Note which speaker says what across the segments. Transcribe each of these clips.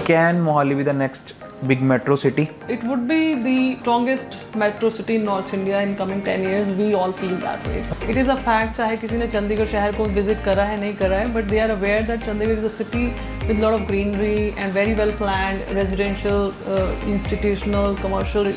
Speaker 1: Can Mohali be the next big metro city?
Speaker 2: It would be the strongest metro city in North India in coming 10 years. We all feel that way. It is a fact, चाहे किसी ने चंडीगढ़ शहर को visit करा है नहीं करा है, but they are aware that Chandigarh is a city with a lot of greenery and very well planned residential, institutional, commercial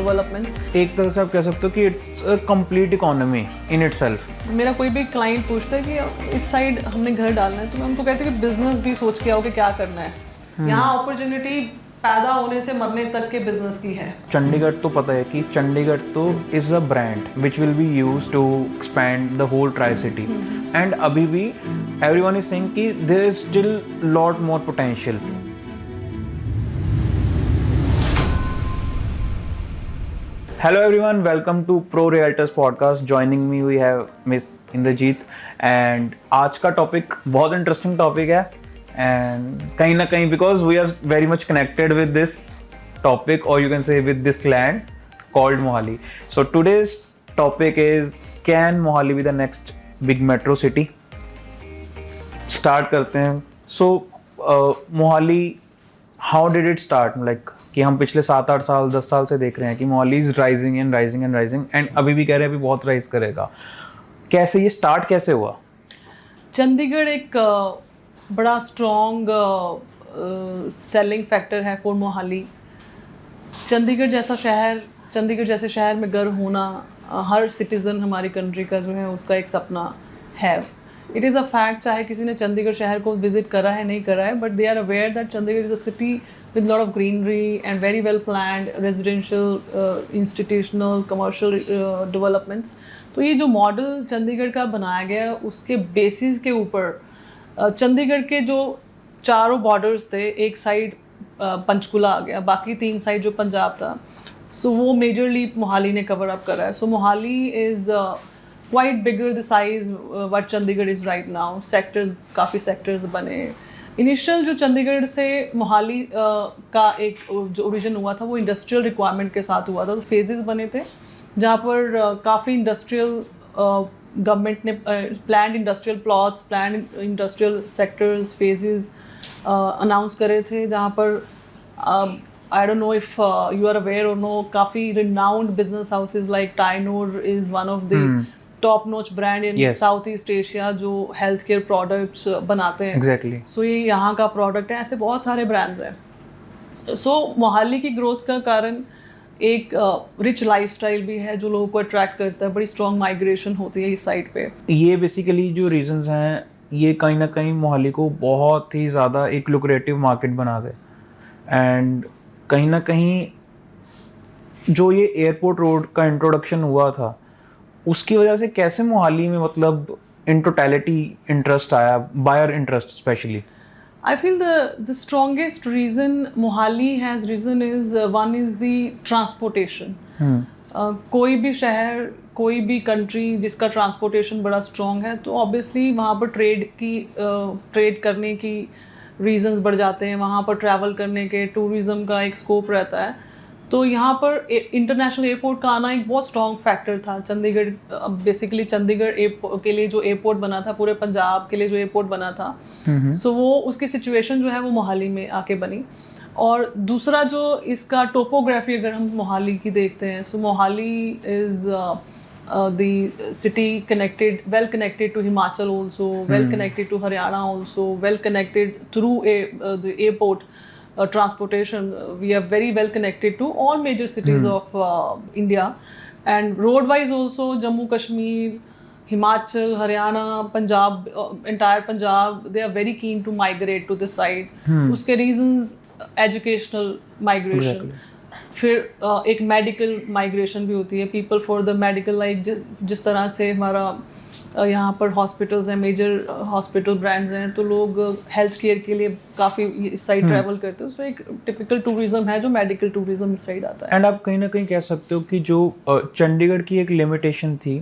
Speaker 2: developments.
Speaker 1: एक तरह से आप कह सकते हो कि it's a complete economy in itself.
Speaker 2: मेरा कोई भी क्लाइंट पूछता है कि इस साइड हमने घर डालना है, तो मैं उनको कहती हूँ कि बिजनेस भी सोच के आओ कि क्या करना है. यहाँ अपॉर्चुनिटी पैदा होने से मरने तक के बिजनेस की है.
Speaker 1: चंडीगढ़ तो पता है कि चंडीगढ़ तो is a brand which will be use to expand the whole tri city and अभी भी एवरीवन इज सेइंग कि there is still lot more potential. Hello everyone, welcome to Pro Realtors podcast. Joining me we have Miss Indrajit and आज का topic बहुत interesting topic है and कहीं ना कहीं because we are very much connected with this topic or you can say with this land called Mohali. So today's topic is can Mohali be the next big metro city? Start करते हैं. So Mohali, how did it start? Like कि हम पिछले 7-8 साल 10 साल से देख रहे हैं कि Mohali is rising and rising and rising and अभी भी कह रहे हैं अभी बहुत राइज करेगा. कैसे ये स्टार्ट कैसे हुआ?
Speaker 2: चंडीगढ़ एक बड़ा स्ट्रॉन्ग सेलिंग फैक्टर है फॉर मोहाली. चंडीगढ़ जैसे शहर में घर होना हर सिटीज़न हमारी कंट्री का जो है उसका एक सपना है. इट इज़ अ फैक्ट, चाहे किसी ने चंडीगढ़ शहर को विजिट करा है नहीं करा है, but they are aware that Chandigarh is a city with lot of greenery and very well planned residential, institutional, commercial developments. तो ये जो मॉडल चंडीगढ़ का बनाया गया है उसके बेसिस के ऊपर चंडीगढ़ के जो चारों बॉर्डर्स थे, एक साइड पंचकुला आ गया, बाकी 3 साइड जो पंजाब था, सो वो मेजरली मोहाली ने कवर अप करा है. So Mohali is quite bigger the size what Chandigarh is right now. Sectors, काफ़ी सेक्टर्स बने. इनिशियल जो चंडीगढ़ से मोहाली का एक जो ओरिजिन हुआ था वो इंडस्ट्रियल रिक्वायरमेंट के साथ हुआ था. तो फेजेस बने थे जहाँ पर काफ़ी इंडस्ट्रियल गवर्नमेंट ने planned industrial plots, planned industrial sectors, phases announce करे थे, जहाँ पर I don't know if you are aware और नो, काफ़ी renowned business houses like Tynor is one of the top notch brand in South East Asia जो health care products बनाते हैं.
Speaker 1: Exactly.
Speaker 2: सो ये यहाँ का प्रोडक्ट है. ऐसे बहुत सारे ब्रांड्स हैं. सो मोहाली की ग्रोथ का कारण एक रिच लाइफस्टाइल भी है जो लोगों को अट्रैक्ट करता है. बड़ी स्ट्रॉन्ग माइग्रेशन होती है इस साइड पे. ये
Speaker 1: बेसिकली जो रीजंस हैं ये कहीं ना कहीं मोहाली को बहुत ही ज़्यादा एक लुक्रेटिव मार्केट बना गए एंड कहीं ना कहीं जो ये एयरपोर्ट रोड का इंट्रोडक्शन हुआ था उसकी वजह से कैसे मोहाली में मतलब इन टोटलिटी इंटरेस्ट आया, buyer interest specially.
Speaker 2: I feel the strongest reason Mohali has risen is one is the transportation. कोई भी शहर, कोई भी कंट्री जिसका ट्रांसपोर्टेशन बड़ा स्ट्रॉन्ग है तो ऑब्वियसली वहाँ पर ट्रेड करने की रीजंस बढ़ जाते हैं, वहाँ पर ट्रैवल करने के, टूरिज़्म का एक स्कोप रहता है. तो यहाँ पर इंटरनेशनल एयरपोर्ट का आना एक बहुत स्ट्रॉन्ग फैक्टर था. चंडीगढ़ बेसिकली चंडीगढ़ के लिए जो एयरपोर्ट बना था, पूरे पंजाब के लिए जो एयरपोर्ट बना था, सो वो उसकी सिचुएशन जो है वो मोहाली में आके बनी. और दूसरा जो इसका टोपोग्राफी अगर हम मोहाली की देखते हैं, so Mohali is the city well connected to Himachal also, well connected to Haryana also, well connected through the airport. Transportation, we are very well connected to all major cities of India, and road wise also Jammu Kashmir, Himachal, Haryana, Punjab, entire Punjab, they are very keen to migrate to this side. उसके reasons educational migration. फिर एक medical migration भी होती है. People for the medical, like जिस तरह से हमारा यहाँ पर हॉस्पिटल्स हैं, मेजर हॉस्पिटल ब्रांड्स हैं, तो लोग हेल्थ केयर के लिए काफ़ी इस साइड ट्रैवल करते हैं. सो एक टिपिकल टूरिज्म है जो मेडिकल टूरिज्म इस साइड आता है.
Speaker 1: एंड आप कहीं ना कहीं कह सकते हो कि जो चंडीगढ़ की एक लिमिटेशन थी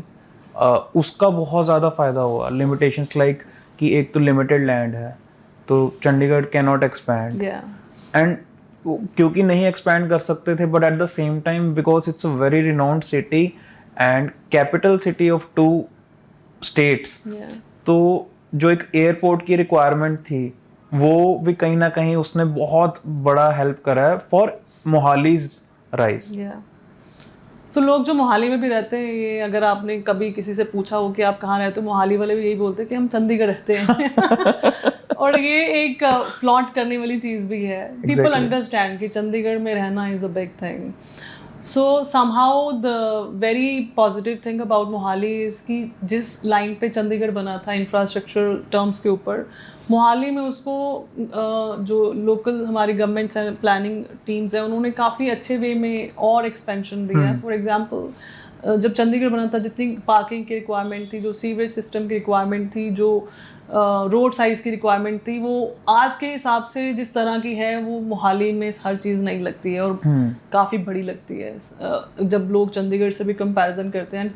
Speaker 1: उसका बहुत ज़्यादा फ़ायदा हुआ. लिमिटेशंस लाइक कि एक तो लिमिटेड लैंड है तो Chandigarh can not expand and क्योंकि नहीं एक्सपैंड कर सकते थे, but at the same time because it's a very renowned city and capital city of 2 states, तो जो एक एयरपोर्ट की रिक्वायरमेंट थी वो भी कहीं ना कहीं उसने बहुत बड़ा हेल्प करा है फॉर मोहालीज राइज।
Speaker 2: सो लोग जो मोहाली में भी रहते हैं, ये अगर आपने कभी किसी से पूछा हो कि आप कहाँ रहते हो, मोहाली वाले भी यही बोलते हैं कि हम चंडीगढ़ रहते हैं। और ये एक फ्लॉन्ट करने वाली चीज़ भी है। पीपल अंडरस्टैंड कि चंडीगढ़ में रहना is a big thing. So somehow the very positive thing about Mohali is कि जिस लाइन पे चंडीगढ़ बना था इंफ्रास्ट्रक्चर टर्म्स के ऊपर, मोहाली में उसको जो लोकल हमारी गवर्नमेंट्स हैं, प्लानिंग टीम्स हैं, उन्होंने काफ़ी अच्छे वे में और एक्सपेंशन दिया है। फॉर एग्जांपल जब चंडीगढ़ बना था, जितनी पार्किंग की रिक्वायरमेंट थी, जो सीवरेज सिस्टम की रिक्वायरमेंट थी, जो रोड साइज़ की रिक्वायरमेंट थी, वो आज के हिसाब से जिस तरह की है वो मोहाली में हर चीज़ नहीं लगती है और काफ़ी बड़ी लगती है। जब लोग चंडीगढ़ से भी कंपैरिजन करते हैं,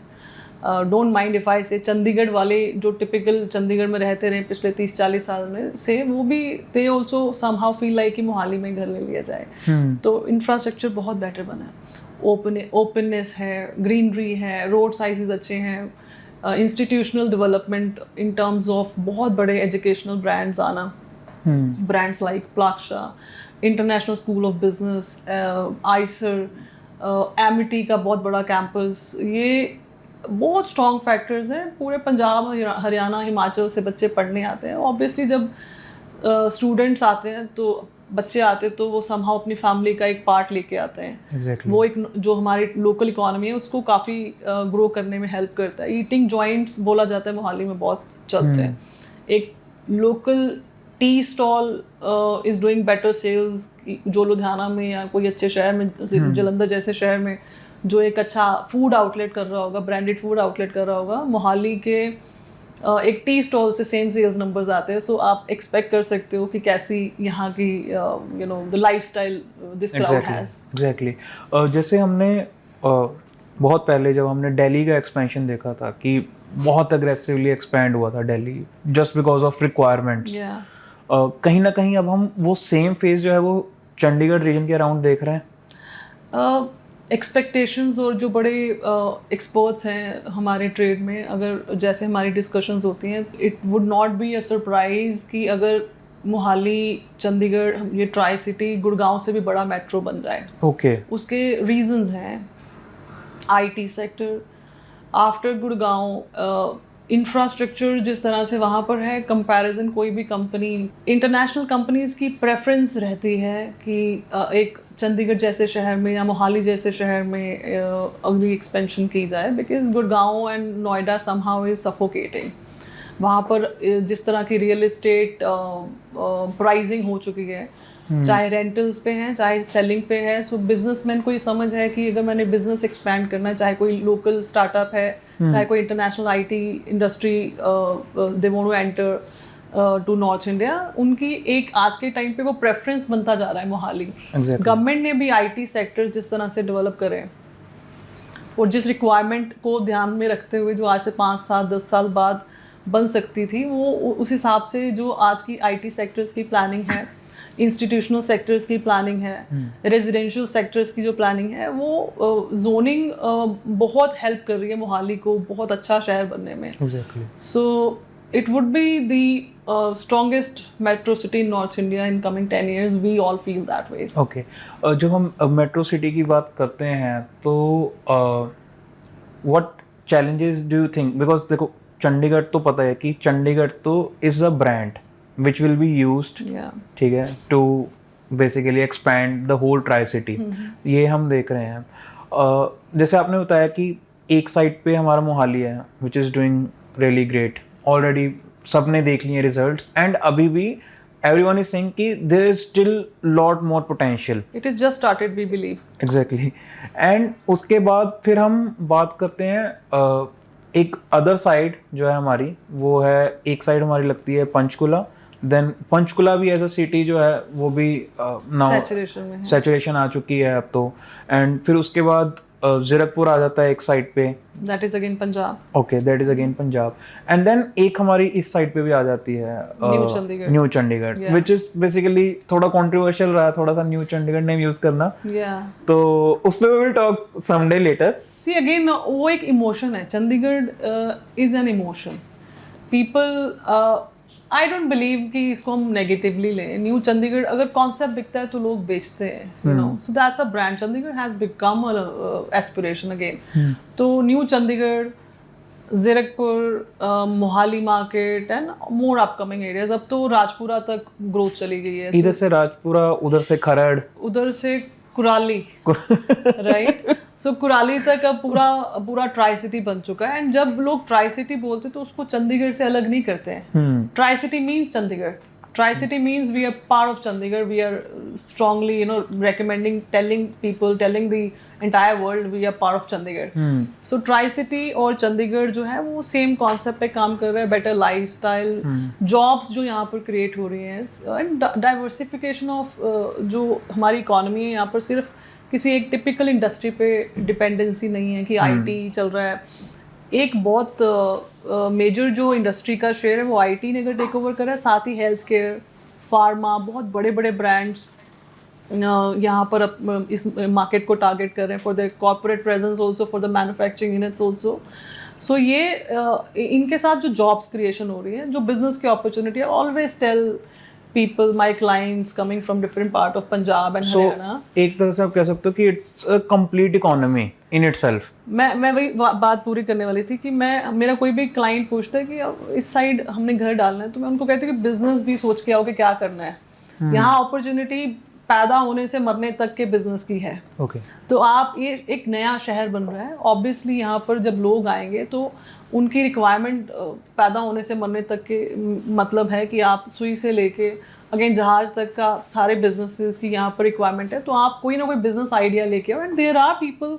Speaker 2: डोंट माइंड इफ आई से, चंडीगढ़ वाले जो टिपिकल चंडीगढ़ में रहते रहे पिछले 30-40 साल में से, वो भी they also somehow feel like कि मोहाली में घर ले लिया जाए। तो इंफ्रास्ट्रक्चर बहुत बेटर बना है, ओपननेस है, ग्रीनरी है, रोड साइजेस अच्छे हैं, institutional development in terms of बहुत बड़े एजुकेशनल ब्रांड्स आना, brands like Plaksha, International School of Business, IISER, Amity का बहुत बड़ा कैंपस, ये बहुत स्ट्रॉन्ग फैक्टर्स हैं। पूरे पंजाब, हरियाणा, हिमाचल से बच्चे पढ़ने आते हैं। ऑब्वियसली जब स्टूडेंट्स आते हैं, तो बच्चे आते हैं, तो वो समहाउ अपनी फैमिली का एक पार्ट लेके आते हैं।
Speaker 1: Exactly.
Speaker 2: वो एक जो हमारी लोकल इकोनॉमी है उसको काफ़ी ग्रो करने में हेल्प करता है। ईटिंग जॉइंट्स बोला जाता है मोहाली में बहुत चलते हैं। एक local tea stall is doing better sales, जो लुधियाना में या कोई अच्छे शहर में, जलंधर जैसे शहर में जो एक अच्छा फूड आउटलेट कर रहा होगा, ब्रांडेड फूड आउटलेट कर रहा होगा, मोहाली के एक टी स्टॉल से सेम सेल्स नंबर्स आते हैं। सो आप एक्सपेक्ट कर सकते हो कि कैसी यहाँ की you know the lifestyle this crowd has.
Speaker 1: Exactly. जैसे हमने बहुत पहले जब हमने दिल्ली का एक्सपेंशन देखा था कि बहुत अग्रेसिवली एक्सपैंड हुआ था Delhi just because of requirements, कहीं ना कहीं अब हम वो सेम फेज जो है वो चंडीगढ़ रीजन के अराउंड देख रहे हैं।
Speaker 2: एक्सपेक्टेशंस और जो बड़े एक्सपर्ट्स हैं हमारे ट्रेड में, अगर जैसे हमारी डिस्कशंस होती हैं, it would not be a surprise कि अगर मोहाली, चंडीगढ़, ये ट्राई सिटी, गुड़गांव से भी बड़ा मेट्रो बन जाए।
Speaker 1: ओके।
Speaker 2: उसके रीजंस हैं IT sector, after Gurgaon infrastructure जिस तरह से वहाँ पर है, कंपैरिजन कोई भी कंपनी, इंटरनेशनल कंपनीज़ की प्रेफरेंस रहती है कि एक चंडीगढ़ जैसे शहर में या मोहाली जैसे शहर में अगली एक्सपेंशन की जाए, because Gurgaon and Noida somehow is suffocating. वहाँ पर जिस तरह की रियल एस्टेट प्राइसिंग हो चुकी है, चाहे रेंटल्स पे है चाहे सेलिंग पे है, सो बिजनेसमैन को ये समझ है कि अगर मैंने बिजनेस एक्सपैंड करना है, चाहे कोई लोकल स्टार्टअप है, चाहे कोई international IT industry they want to enter to north India, उनकी एक आज के टाइम पे वो प्रेफरेंस बनता जा रहा है मोहाली। गवर्नमेंट ने भी आईटी सेक्टर जिस तरह से डेवलप करे और जिस रिक्वायरमेंट को ध्यान में रखते हुए जो आज से 5 साल 10 साल बाद बन सकती थी, वो उस हिसाब से जो आज की आईटी सेक्टर्स की प्लानिंग है, इंस्टीट्यूशनल सेक्टर्स की प्लानिंग है, रेजिडेंशियल सेक्टर्स की जो प्लानिंग है, वो जोनिंग बहुत हेल्प कर रही है मोहाली को बहुत अच्छा शहर बनने में। सो it would be the strongest metro city in North India in coming 10 years. We all feel that way.
Speaker 1: Okay. जब हम मेट्रो सिटी की बात करते हैं तो what challenges do you think? Because देखो चंडीगढ़ तो पता है कि चंडीगढ़ तो is a brand which will be used, ठीक है, to basically expand the whole tri-city. ये हम देख रहे हैं। जैसे आपने बताया कि एक साइड पे हमारा मोहाली है which is doing really great. Already सबने देख लिए रिजल्ट्स एंड अभी भी एवरीवन इज सेइंग कि there is still lot more potential,
Speaker 2: it is just started, we believe.
Speaker 1: Exactly. And उसके बाद फिर हम बात करते हैं एक अदर साइड जो है हमारी, वो है एक साइड हमारी लगती है पंचकुला, देन पंचकुला भी एज अ सिटी जो है वो भी सैचुरेशन आ चुकी है अब तो, एंड फिर उसके बाद जीरकपुर आ जाता है एक साइड पे,
Speaker 2: that is again Punjab.
Speaker 1: Okay, that is again Punjab. And then एक हमारी इस साइड पे भी आ जाती है new Chandigarh, which is basically थोड़ा कंट्रोवर्शियल रहा है थोड़ा सा न्यू चंडीगढ़ नेम यूज करना, तो उस पे we will talk someday later.
Speaker 2: See again वो एक इमोशन है, Chandigarh is an emotion. People I don't believe कि इसको हम नेगेटिवली लें. न्यू चंडीगढ़ अगर कॉन्सेप्ट बिकता है तो लोग बेचते हैं, you know, so that's a brand. Chandigarh has become an aspiration again. तो new Chandigarh, Zirakpur, Mohali market and more upcoming areas. अब तो राजपुरा तक ग्रोथ चली गई है.
Speaker 1: इधर से राजपुरा, उधर से खरड़,
Speaker 2: उधर से कुराली, राइट. सो कुराली तक अब पूरा ट्राई सिटी बन चुका है. एंड जब लोग ट्राई सिटी बोलते हैं तो उसको चंडीगढ़ से अलग नहीं करते हैं. Tri city means Chandigarh. Tri City means we are part of Chandigarh. We are strongly, you know, recommending, telling people, telling the entire world we are part of Chandigarh. So Tri City और चंडीगढ़ जो है वो same concept पे काम कर रहा है. Better lifestyle, jobs जो यहाँ पर क्रिएट हो रही हैं, एंड डाइवर्सिफिकेशन ऑफ जो हमारी इकोनॉमी है यहाँ पर सिर्फ किसी एक टिपिकल इंडस्ट्री पे डिपेंडेंसी नहीं है कि आईटी चल रहा है. एक बहुत मेजर जो इंडस्ट्री का शेयर है वो आईटी ने अगर टेक ओवर करा है, साथ ही हेल्थ केयर, फार्मा, बहुत बड़े बड़े ब्रांड्स यहाँ पर इस मार्केट को टारगेट कर रहे हैं for the corporate presence also, for the manufacturing units also. So ये इनके साथ जो जॉब्स क्रिएशन हो रही है, जो बिजनेस की अपॉर्चुनिटी है, always tell people, my clients coming from different part of Punjab and Haryana.
Speaker 1: एक तरह से आप कह सकते हो कि it's a complete economy in itself.
Speaker 2: मैं वही बात पूरी करने वाली थी कि मेरा कोई भी क्लाइंट पूछता है कि इस साइड हमने घर डालना है, तो मैं उनको कहती हूँ कि बिजनेस भी सोच के आओ कि क्या करना है. यहाँ अपॉर्चुनिटी पैदा होने से मरने तक के बिजनेस की है.
Speaker 1: Okay.
Speaker 2: तो आप ये एक नया शहर बन रहा है, ऑब्वियसली यहाँ पर जब लोग आएंगे तो उनकी रिक्वायरमेंट पैदा होने से मरने तक के मतलब है कि आप सुई से लेके अगेन जहाज तक का सारे बिजनेसेस की यहाँ पर रिक्वायरमेंट है. तो आप कोई ना कोई बिजनेस आइडिया लेके आओ. And there are people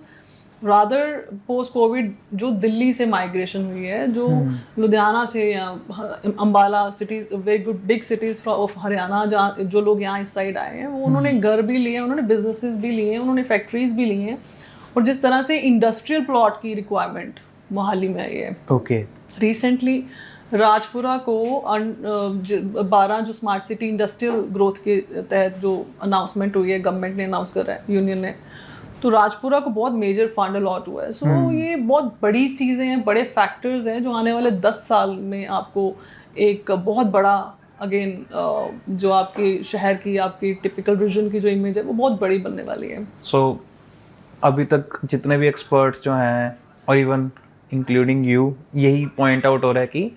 Speaker 2: rather post covid जो दिल्ली से माइग्रेशन हुई है, जो लुधियाना से या Ambala cities, very good big cities of Haryana, जहाँ जो लोग यहाँ इस साइड आए हैं, वो उन्होंने घर भी लिए, उन्होंने बिजनेसेस भी लिए, उन्होंने फैक्ट्रीज भी ली हैं. और जिस तरह से इंडस्ट्रियल प्लॉट की रिक्वायरमेंट मोहाली में आई है.
Speaker 1: ओके.
Speaker 2: रिसेंटली राजपुरा को 12 जो स्मार्ट सिटी इंडस्ट्रियल ग्रोथ के तहत जो अनाउंसमेंट हुई है, गवर्नमेंट ने अनाउंस करा है, यूनियन ने, तो राजपुरा को बहुत मेजर फंड अलॉट हुआ है. सो ये बहुत बड़ी चीज़ें हैं, बड़े फैक्टर्स हैं जो आने वाले 10 साल में आपको एक बहुत बड़ा अगेन जो आपके शहर की, आपकी टिपिकल विजन की जो इमेज है वो बहुत बड़ी बनने वाली है.
Speaker 1: सो अभी तक जितने भी एक्सपर्ट्स जो हैं और इवन इंक्लूडिंग यू, यही पॉइंट आउट हो रहा है कि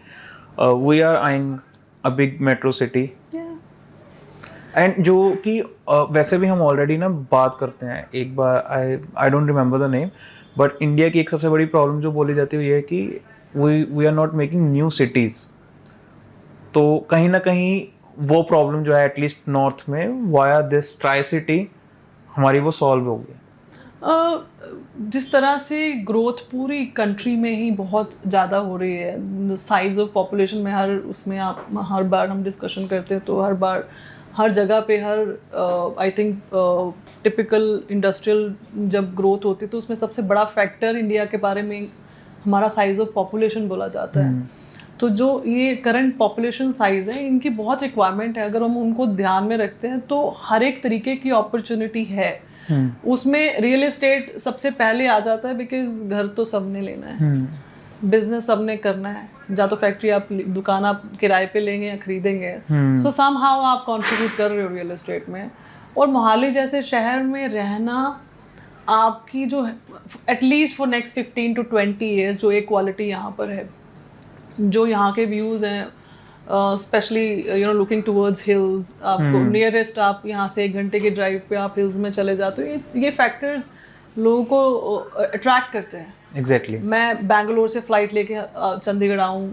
Speaker 1: we are eyeing a big metro city. And जो कि वैसे भी हम ऑलरेडी ना बात करते हैं, एक बार I don't remember the name, but India की एक सबसे बड़ी प्रॉब्लम जो बोली जाती है ये है कि we are not making new cities. तो कहीं ना कहीं वो प्रॉब्लम जो है एटलीस्ट नॉर्थ में वाया दिस ट्राई सिटी हमारी वो सॉल्व हो गई.
Speaker 2: जिस तरह से ग्रोथ पूरी कंट्री में ही बहुत ज़्यादा हो रही है, साइज ऑफ पॉपुलेशन में उसमें आप हर बार हम डिस्कशन करते हैं तो हर जगह पे आई थिंक टिपिकल इंडस्ट्रियल जब ग्रोथ होती है तो उसमें सबसे बड़ा फैक्टर इंडिया के बारे में हमारा साइज ऑफ पॉपुलेशन बोला जाता है. तो जो ये करंट पॉपुलेशन साइज है, इनकी बहुत रिक्वायरमेंट है. अगर हम उनको ध्यान में रखते हैं तो हर एक तरीके की अपॉर्चुनिटी है. उसमें रियल एस्टेट सबसे पहले आ जाता है, बिकॉज घर तो सबने लेना है, बिजनेस सबने करना है, या तो फैक्ट्री आप, दुकान आप किराए पे लेंगे या खरीदेंगे. सो समहाउ आप कंट्रीब्यूट कर रहे हो रियल एस्टेट में. और मोहाली जैसे शहर में रहना आपकी जो at least for next 15 to 20 years जो एक क्वालिटी यहाँ पर है, जो यहाँ के व्यूज़ हैं, specially you know looking towards hills, आपको नियरेस्ट आप यहाँ से 1 घंटे के ड्राइव पे आप हिल्स में चले जाते हो. ये फैक्टर्स लोगों को अट्रैक्ट करते हैं.
Speaker 1: एग्जैक्टली.
Speaker 2: मैं बैंगलोर से फ़्लाइट लेके चंडीगढ़ आऊँ,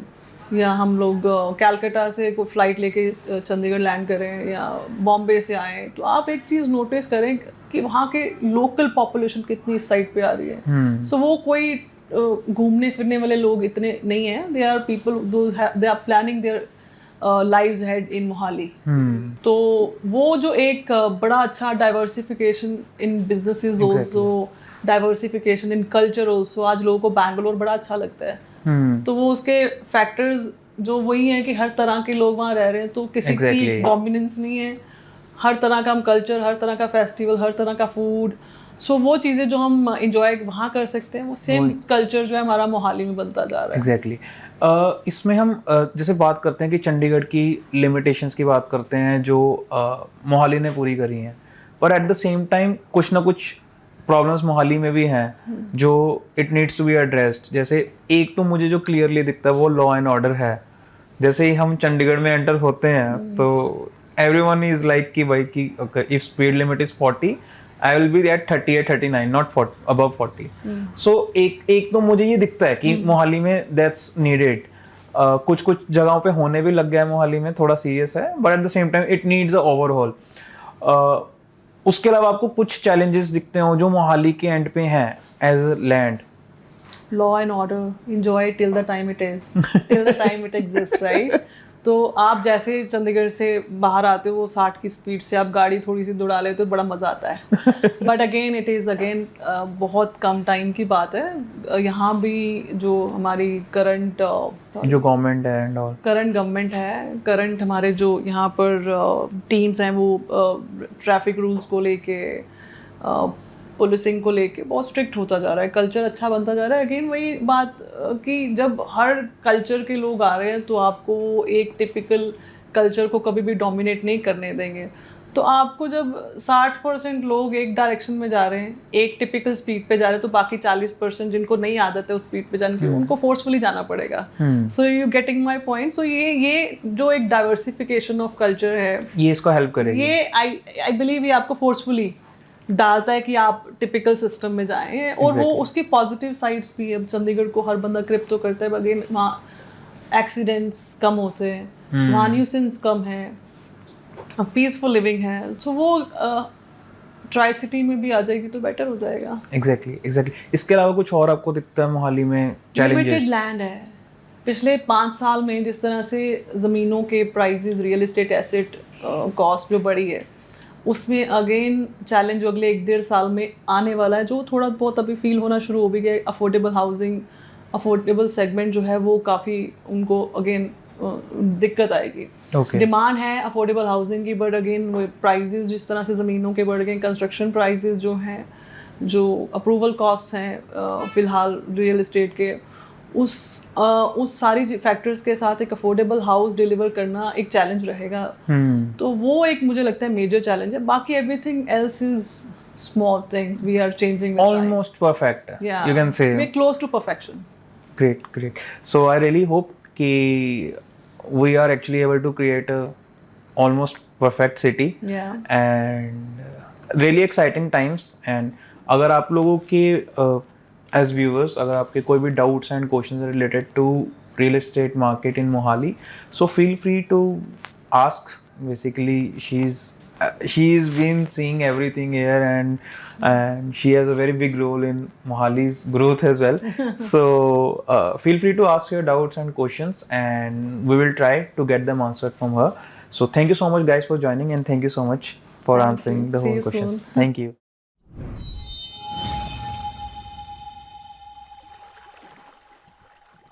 Speaker 2: या हम लोग कैलकाटा से कोई फ़्लाइट लेके चंडीगढ़ लैंड करें, या बॉम्बे से आएँ, तो आप एक चीज़ नोटिस करें कि वहाँ के लोकल पॉपुलेशन कितनी इस साइड पे आ रही है. सो वो कोई घूमने फिरने वाले लोग इतने नहीं हैं. They are people they are planning their lives head in Mohali. तो वो जो एक बड़ा अच्छा diversification in businesses, also diversification in culture also. आज लोगों को बैंगलोर बड़ा अच्छा लगता है. तो वो उसके फैक्टर्स जो वही हैं कि हर तरह के लोग वहाँ रह रहे हैं, तो किसी की डोमिनेंस नहीं है. हर तरह का हम कल्चर, हर तरह का फेस्टिवल, हर तरह का फूड, सो वो चीज़ें जो हम इंजॉय वहाँ कर सकते हैं, वो सेम कल्चर जो है हमारा मोहाली में बनता जा रहा है।
Speaker 1: एग्जैक्टली इसमें हम जैसे बात करते हैं कि चंडीगढ़ की लिमिटेशंस की बात करते हैं जो मोहाली ने पूरी करी हैं, पर एट द सेम टाइम कुछ ना कुछ प्रॉब्लम्स मोहाली में भी हैं जो it needs to be addressed. जैसे एक तो मुझे जो क्लियरली दिखता है वो लॉ एंड ऑर्डर है। जैसे ही हम चंडीगढ़ में एंटर होते हैं तो एवरीवन इज लाइक कि भाई कि if speed limit is 40 I will be at 30 या 39 नॉट 40 अबव 40। सो एक तो मुझे ये दिखता है कि मोहाली में दैट्स नीडेड। कुछ कुछ जगहों पे होने भी लग गया है मोहाली में, थोड़ा सीरियस है, but at the same time it needs a overall. उसके अलावा आपको कुछ चैलेंजेस दिखते हो जो मोहाली के एंड पे हैं एज लैंड?
Speaker 2: Law and order, enjoy till the time it is, till the time it exist, right? तो आप जैसे चंडीगढ़ से बाहर आते हो 60 की स्पीड से आप गाड़ी थोड़ी सी दौड़ा लेते हो, बड़ा मज़ा आता है। But again it is again बहुत कम टाइम की बात है। यहाँ भी जो हमारी करंट
Speaker 1: जो गवर्नमेंट है एंड ऑल,
Speaker 2: करंट गवर्नमेंट है, करंट हमारे जो यहाँ पर टीम्स हैं वो ट्रैफिक रूल्स को लेके, पुलिसिंग को लेके बहुत स्ट्रिक्ट होता जा रहा है, कल्चर अच्छा बनता जा रहा है। अगेन वही बात कि जब हर कल्चर के लोग आ रहे हैं तो आपको एक टिपिकल कल्चर को कभी भी डोमिनेट नहीं करने देंगे। तो आपको जब 60% लोग एक डायरेक्शन में जा रहे हैं, एक टिपिकल स्पीड पे जा रहे हैं, तो बाकी 40% जिनको नहीं आदत है उस स्पीड पे जाने की, उनको फोर्सफुली जाना पड़ेगा। So you getting my point. So ये जो एक डाइवर्सिफिकेशन ऑफ कल्चर है,
Speaker 1: ये इसको हेल्प करेगी।
Speaker 2: ये आई बिलीव ये आपको फोर्सफुली डालता है कि आप टिपिकल सिस्टम में जाएं। और वो उसकी पॉजिटिव साइड्स भी है। चंडीगढ़ को हर बंदा क्रिप तो करता है, अगेन वहाँ एक्सीडेंट्स कम होते हैं, वहाँ न्यूसेंस कम है, पीसफुल लिविंग है। सो वो ट्राई सिटी में भी आ जाएगी तो बेटर हो जाएगा।
Speaker 1: एग्जैक्टली। इसके अलावा कुछ और आपको दिखता है मोहाली में चैलेंजेस?
Speaker 2: लिमिटेड लैंड है। पिछले 5 साल में जिस तरह से ज़मीनों के prices, real estate asset cost जो बढ़ी है, उसमें अगेन चैलेंज जो अगले 1-1.5 साल में आने वाला है, जो थोड़ा बहुत अभी फील होना शुरू हो भी गया। अफोर्डेबल हाउसिंग, अफोर्डेबल सेगमेंट जो है वो काफ़ी उनको अगेन दिक्कत आएगी। डिमांड है अफोर्डेबल हाउसिंग की, बट अगेन वो प्राइजेस जिस तरह से ज़मीनों के बढ़ गए, कंस्ट्रक्शन प्राइजेस जो हैं, जो अप्रूवल कॉस्ट हैं फ़िलहाल रियल एस्टेट के, उस सारी फैक्टर्स के साथ एक अफोर्डेबल हाउस डिलीवर करना एक चैलेंज रहेगा। तो वो एक मुझे लगता है मेजर चैलेंज है। बाकी everything else is small things, we are changing
Speaker 1: almost perfect, you can say
Speaker 2: we are close to perfection.
Speaker 1: Great. So I really hope कि we are actually able to create a almost perfect city and really exciting times। and अगर आप लोगों के as viewers अगर आपके कोई भी doubts and questions related to real estate market in Mohali, so feel free to ask। basically she's been seeing everything here and she has a very big role in Mohali's growth as well। so feel free to ask your doubts and questions and we will try to get them answered from her। so thank you so much guys for joining and thank you so much for answering the whole questions। thank you।